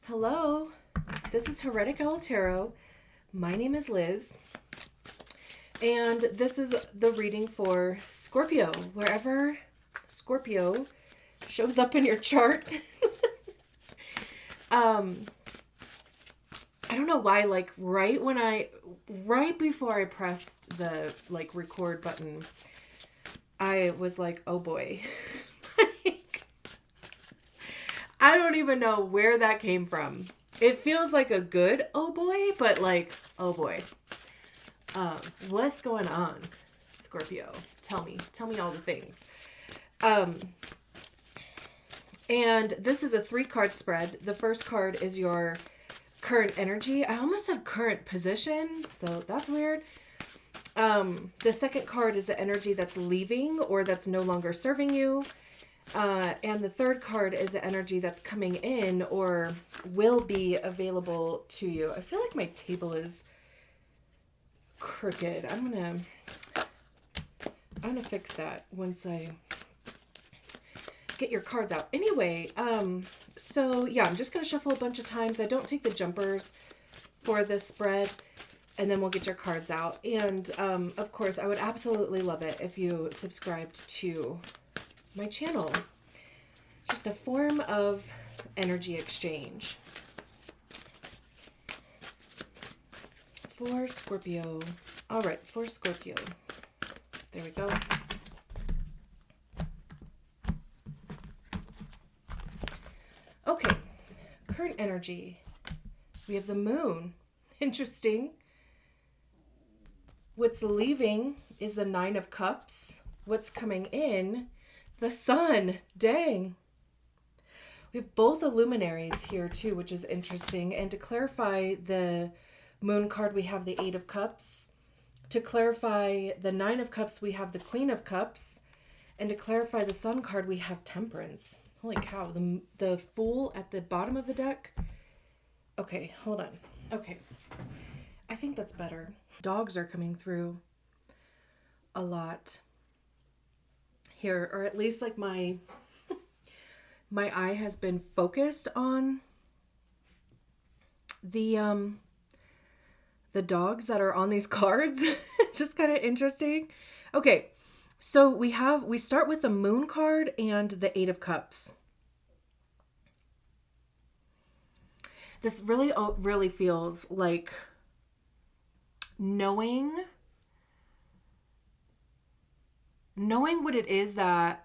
Hello, this is Heretic Tarot. My name is Liz, and this is the reading for Scorpio, wherever Scorpio shows up in your chart. I don't know why, right before I pressed the record button, I was like, oh boy. I don't even know where that came from. It feels like a good oh boy, but oh boy. What's going on, Scorpio? Tell me all the things. And this is a 3-card spread. The first card is your current energy. I almost said current position, so that's weird. The second card is the energy that's leaving or that's no longer serving you. And the third card is the energy that's coming in or will be available to you. I feel like my table is crooked. I'm gonna fix that once I get your cards out. Anyway, so yeah, I'm just gonna shuffle a bunch of times. I don't take the jumpers for this spread, and then we'll get your cards out. And of course, I would absolutely love it if you subscribed to my channel. Just a form of energy exchange for Scorpio. All right, for Scorpio. There we go. Okay, current energy. We have the moon. Interesting. What's leaving is the 9 of Cups. What's coming in? The sun. Dang. We have both the luminaries here too, which is interesting. And to clarify the moon card, we have the 8 of Cups. To clarify the 9 of Cups, we have the Queen of Cups. And to clarify the sun card, we have Temperance. Holy cow. The Fool at the bottom of the deck. Okay, hold on. Okay. I think that's better. Dogs are coming through a lot here, or at least my eye has been focused on the dogs that are on these cards. Just kind of interesting. Okay, so we start with the moon card and the 8 of Cups. This really feels like knowing what it is that,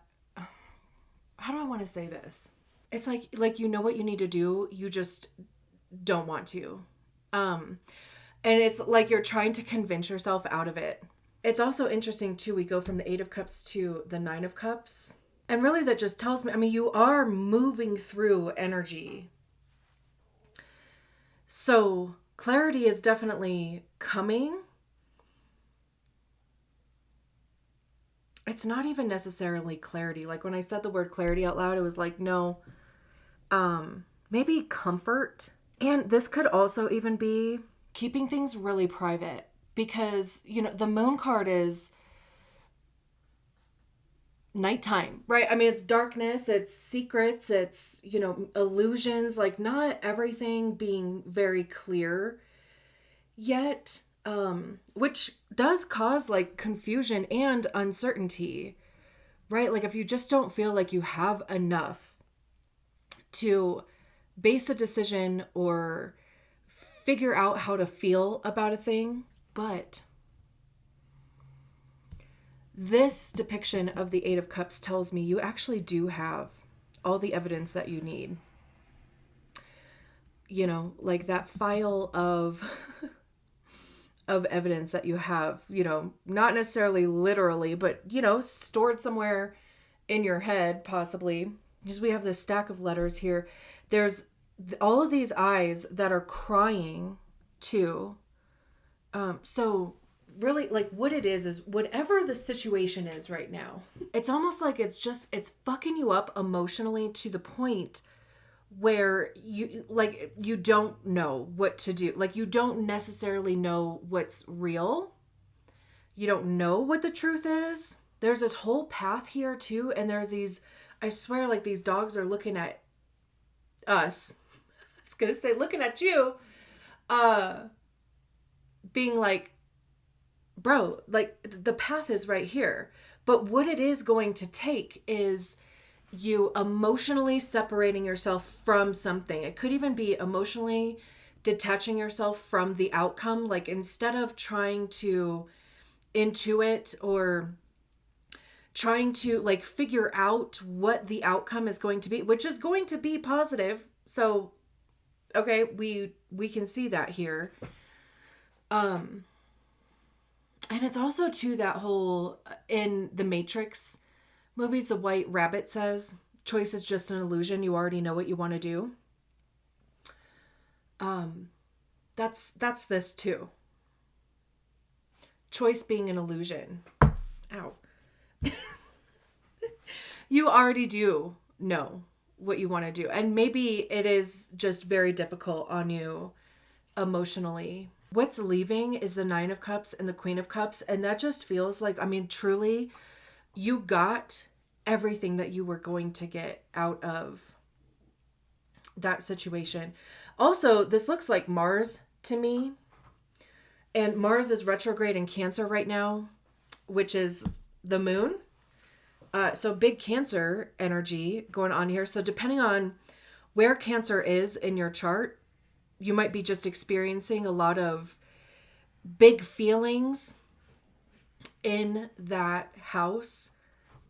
how do I want to say this? It's like you know what you need to do, you just don't want to. And it's like you're trying to convince yourself out of it. It's also interesting too, we go from the 8 of Cups to the 9 of Cups. And really that just tells me, you are moving through energy. So clarity is definitely coming. It's not even necessarily clarity. Like when I said the word clarity out loud, it was like, no, maybe comfort. And this could also even be keeping things really private because, the moon card is nighttime, right? It's darkness, it's secrets, it's, illusions, like not everything being very clear yet. Which does cause confusion and uncertainty, right? Like if you just don't feel like you have enough to base a decision or figure out how to feel about a thing. But this depiction of the 8 of Cups tells me you actually do have all the evidence that you need. Like that file of evidence that you have, not necessarily literally, but, stored somewhere in your head, possibly. Because we have this stack of letters here. There's all of these eyes that are crying too. So really what it is whatever the situation is right now, it's almost like it's fucking you up emotionally to the point where you don't know what to do. You don't necessarily know what's real. You don't know what the truth is. There's this whole path here too. And there's these, I swear, these dogs are looking at us. was going to say, looking at you, being like, bro, like the path is right here. But what it is going to take is you emotionally separating yourself from something. It could even be emotionally detaching yourself from the outcome. Like instead of trying to intuit or trying to like figure out what the outcome is going to be, which is going to be positive. So, okay, we can see that here. And it's also too that whole in the Matrix movies, the White Rabbit says, choice is just an illusion. You already know what you want to do. That's this too. Choice being an illusion. Ow. You already do know what you want to do. And maybe it is just very difficult on you emotionally. What's leaving is the Nine of Cups and the Queen of Cups. And that just feels like, I mean, truly, you got everything that you were going to get out of that situation. Also, this looks like Mars to me. And Mars is retrograde in Cancer right now, which is the moon. So big Cancer energy going on here. So depending on where Cancer is in your chart, you might be just experiencing a lot of big feelings in that house.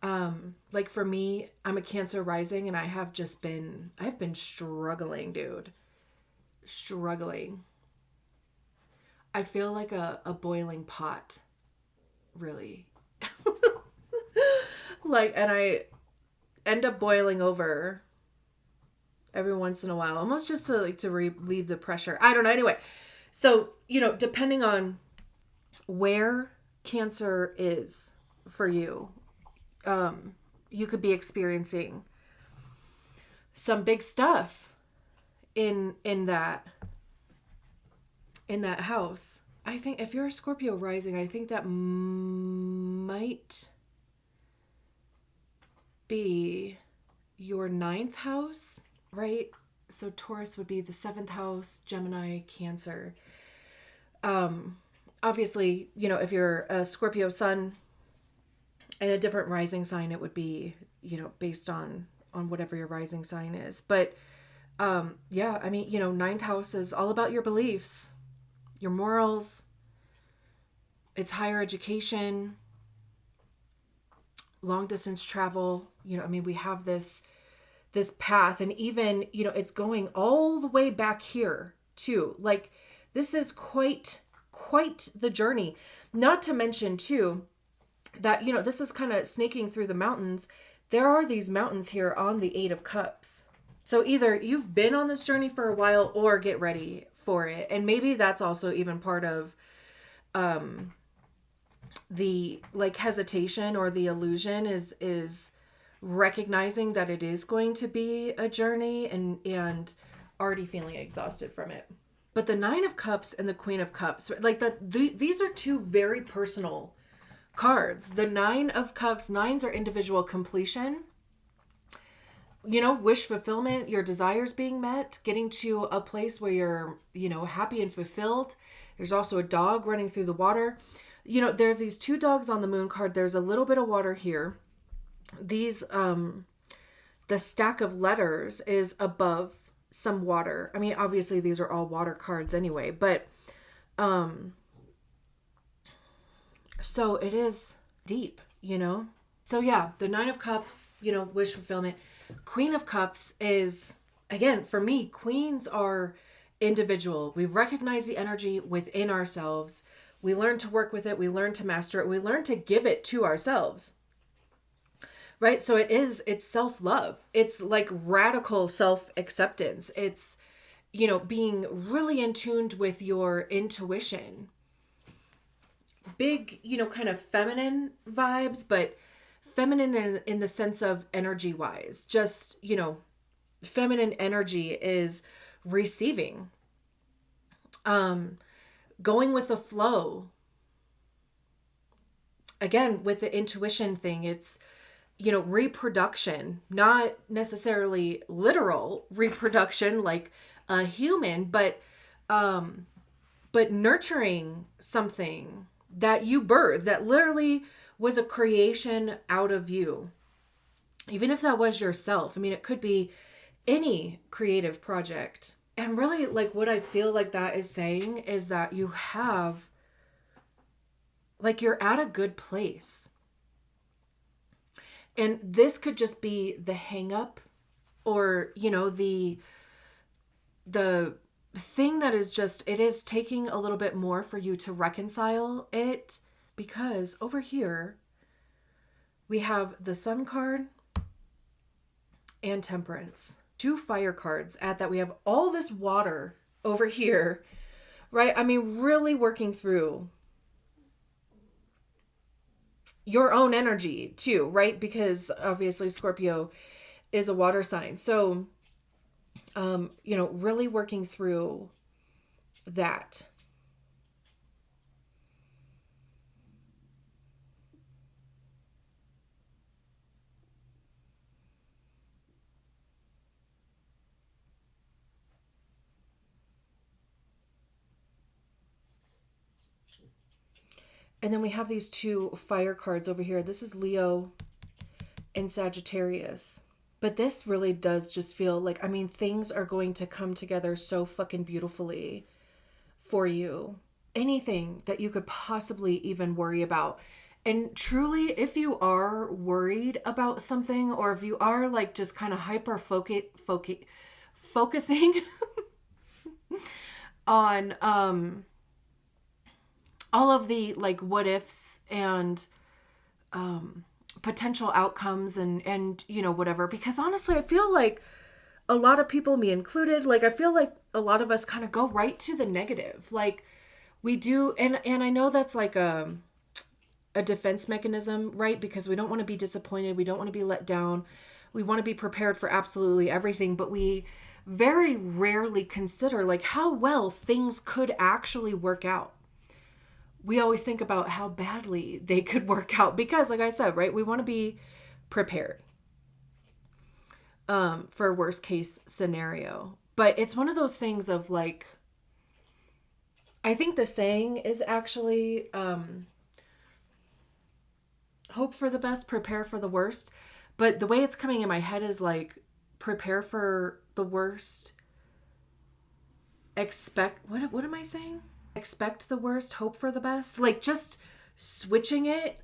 Like for me, I'm a Cancer rising and I've been struggling, dude. Struggling. I feel like a boiling pot, really. Like, and I end up boiling over every once in a while, almost just to relieve the pressure. I don't know. Anyway, so, depending on where Cancer is for you, you could be experiencing some big stuff in that house. I think if you're a Scorpio rising, I think that might be your 9th house, right? So Taurus would be the 7th house, Gemini, Cancer. Obviously, if you're a Scorpio sun and a different rising sign, it would be, based on whatever your rising sign is. But yeah, I mean, 9th house is all about your beliefs, your morals. It's higher education, long distance travel. We have this path, and even, it's going all the way back here too. Like this is quite the journey. Not to mention too, that, this is kind of snaking through the mountains. There are these mountains here on the 8 of Cups. So either you've been on this journey for a while or get ready for it. And maybe that's also even part of the like hesitation or the illusion is recognizing that it is going to be a journey and already feeling exhausted from it. But the 9 of Cups and the Queen of Cups, like these are two very personal cards. The 9 of Cups, 9s are individual completion. Wish fulfillment, your desires being met, getting to a place where you're, happy and fulfilled. There's also a dog running through the water. There's these 2 dogs on the moon card. There's a little bit of water here. These, the stack of letters is above some water. I mean, obviously these are all water cards anyway, but, so it is deep, So yeah, the 9 of Cups, wish fulfillment. Queen of Cups is, again, for me, queens are individual. We recognize the energy within ourselves. We learn to work with it. We learn to master it. We learn to give it to ourselves. Right? So it's self-love. It's like radical self-acceptance. It's, being really in tune with your intuition. Big, kind of feminine vibes, but feminine in the sense of energy wise. Just, feminine energy is receiving, going with the flow. Again, with the intuition thing, it's, reproduction, not necessarily literal reproduction, like a human, but nurturing something that you birthed, that literally was a creation out of you. Even if that was yourself. I mean, it could be any creative project. And really, like, what I feel like that is saying is that you have, like, you're at a good place. And this could just be the hang up, or, you know, the thing that is just, it is taking a little bit more for you to reconcile it, because over here we have the Sun card and Temperance. 2 fire cards at that. We have all this water over here, right? I mean, really working through your own energy too, right? Because obviously Scorpio is a water sign. So, you know, really working through that. And then we have these 2 fire cards over here. This is Leo and Sagittarius. But this really does just feel like, I mean, things are going to come together so fucking beautifully for you. Anything that you could possibly even worry about. And truly, if you are worried about something, or if you are like just kind of hyper focusing on all of the like what ifs and potential outcomes and you know, whatever, because honestly I feel like a lot of people, me included, like I feel like a lot of us kind of go right to the negative, like we do, and I know that's like a defense mechanism, right? Because we don't want to be disappointed, we don't want to be let down, we want to be prepared for absolutely everything, but we very rarely consider like how well things could actually work out. We always think about how badly they could work out because, like I said, right, we want to be prepared for a worst case scenario. But it's one of those things of like, I think the saying is actually hope for the best, prepare for the worst. But the way it's coming in my head is like, prepare for the worst, expect, what am I saying? Expect the worst, hope for the best. Like just switching it,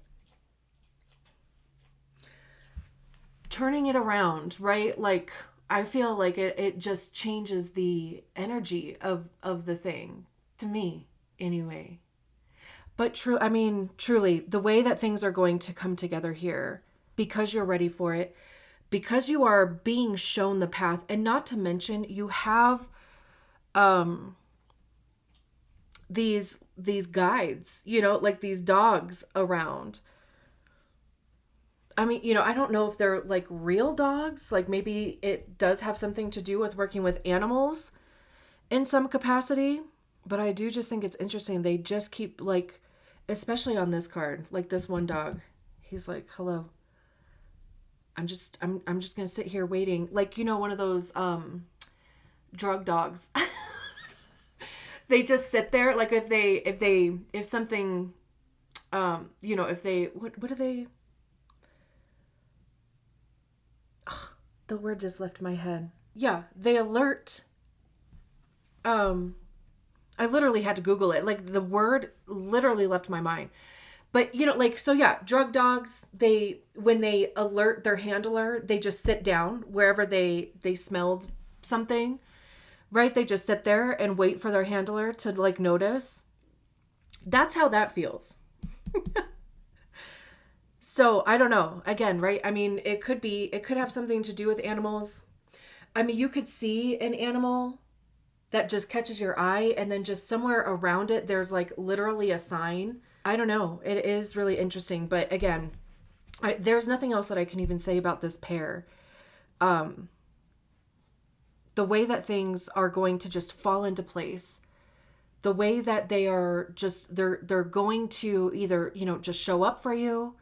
turning it around, right? Like I feel like it just changes the energy of the thing, to me anyway. But truly, the way that things are going to come together here, because you're ready for it, because you are being shown the path, and not to mention you have these guides, you know, like these dogs around. I mean, you know, I don't know if they're like real dogs, like maybe it does have something to do with working with animals in some capacity, but I do just think it's interesting. They just keep like, especially on this card, like this one dog, he's like, hello, I'm just gonna sit here waiting, like, you know, one of those drug dogs. They just sit there, like if something, you know, if they, what do they, oh, the word just left my head. Yeah, they alert. I literally had to Google it. Like the word literally left my mind. But you know, like, so yeah, drug dogs, when they alert their handler, they just sit down wherever they smelled something. Right? They just sit there and wait for their handler to like notice. That's how that feels. So I don't know. Again, right? I mean, it could have something to do with animals. I mean, you could see an animal that just catches your eye, and then just somewhere around it, there's like literally a sign. I don't know. It is really interesting. But again, there's nothing else that I can even say about this pair. The way that things are going to just fall into place, the way that they are just, they're going to either, you know, just show up for you.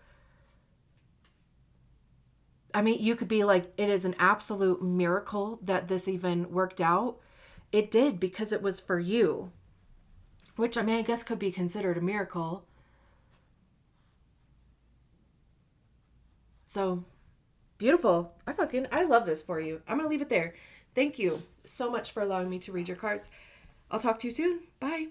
I mean, you could be like, it is an absolute miracle that this even worked out. It did, because it was for you, which, I mean, I guess could be considered a miracle. So beautiful. I love this for you. I'm going to leave it there. Thank you so much for allowing me to read your cards. I'll talk to you soon. Bye.